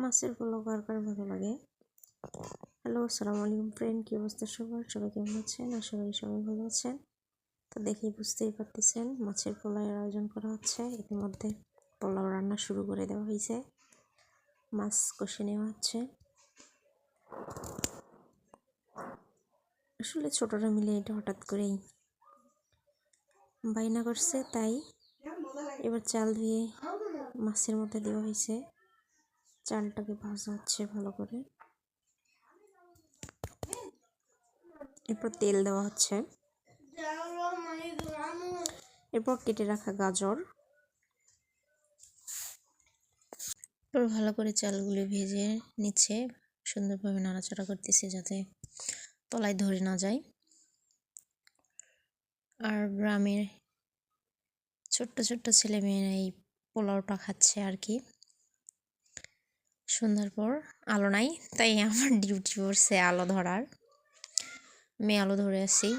মাছের পোলাও কার কার ভালো লাগে। হ্যালো, আসসালামু আলাইকুম ফ্রেন্ড, কী অবস্থা সবার? সবাই কেমন আছেন? আশা করি সবাই ভালো আছেন। তো দেখেই বুঝতেই পারতেছেন মাছের পোলাওয়ের আয়োজন করা হচ্ছে। ইতিমধ্যে পোলাও রান্না শুরু করে দেওয়া হয়েছে, মাছ কষে নেওয়া হচ্ছে। আসলে ছোটরা মিলে এটা হঠাৎ করেই বাইনা করছে, তাই এবার চাল ধুয়ে মাছের মধ্যে দেওয়া হয়েছে। চালটাকে ভাজা হচ্ছে ভালো করে, এরপর তেল দেওয়া হচ্ছে, এরপর কেটে রাখা গাজর, এরপর ভালো করে চালগুলো ভেজে নিচ্ছে, সুন্দরভাবে নাড়াচাড়া করতেছে যাতে তলায় ধরে না যায়। আর গ্রামের ছোট্ট ছোট্ট ছেলে মেয়েরা এই পোলাওটা খাচ্ছে আর কি। সন্ধ্যার পর আলো নাই, তাই আমার ডিউটি পড়ছে আলো ধরার। মেয়ে আলো ধরে আসি,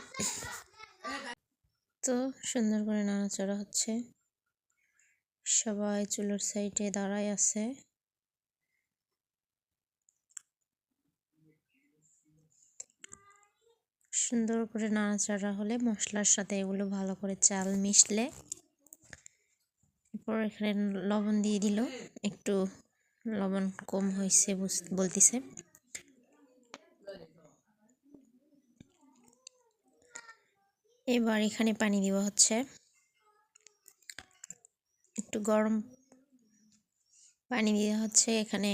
তো সুন্দর করে নাড়াচাড়া হচ্ছে, সবাই চুলোর সাইডে দাঁড়ায় আছে। সুন্দর করে নাড়াচাড়া হলে মশলার সাথে এগুলো ভালো করে চাল মিশলে, এরপর এখানে লবণ দিয়ে দিল। একটু লবণ কম হয়েছে বলতেছে। এবার এখানে পানি দেওয়া হচ্ছে, একটু গরম পানি দেওয়া হচ্ছে। এখানে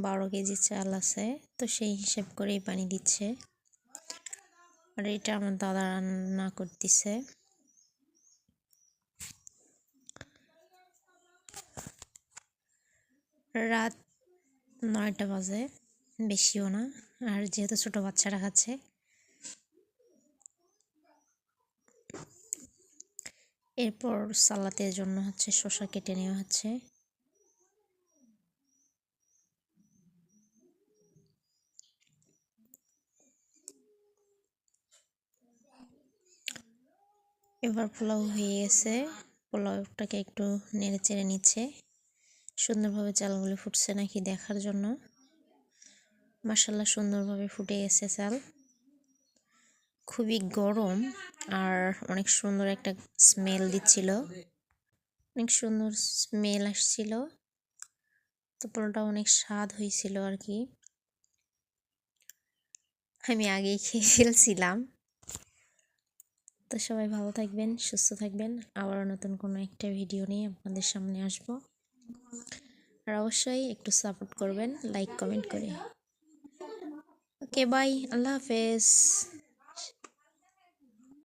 12 কেজি চাল আছে, তো সেই হিসাব করেই পানি দিচ্ছে। আর এটা আমার দাদা রান্না করতেছে। রাত 9টা বাজে, বেশিও না। আর যেহেতু ছোট বাচ্চারা খাচ্ছে, এরপর সালাতের জন্য হচ্ছে শসা কেটে নেওয়া হচ্ছে। এবার পোলাও হয়ে গেছে, পোলাওটাকে একটু নেড়ে চেড়ে নিচ্ছে, সুন্দরভাবে চালগুলো ফুটছে নাকি দেখার জন্য। মাশাআল্লাহ সুন্দরভাবে ফুটে গেছে চাল, খুবই গরম আর অনেক সুন্দর একটা স্মেল দিচ্ছিল, অনেক সুন্দর স্মেল আসছিল। তো পোলাওটা অনেক স্বাদ হয়েছিল আর কি। আমি আগেই খেয়ে ফেলছিলাম। তো সবাই ভালো থাকবেন, সুস্থ থাকবেন। আবারও নতুন কোনো একটা ভিডিও নিয়ে আপনাদের সামনে আসব। আর অবশ্যই একটু সাপোর্ট করবেন লাইক কমেন্ট করে। ওকে, বাই, আল্লাহ হাফেজ।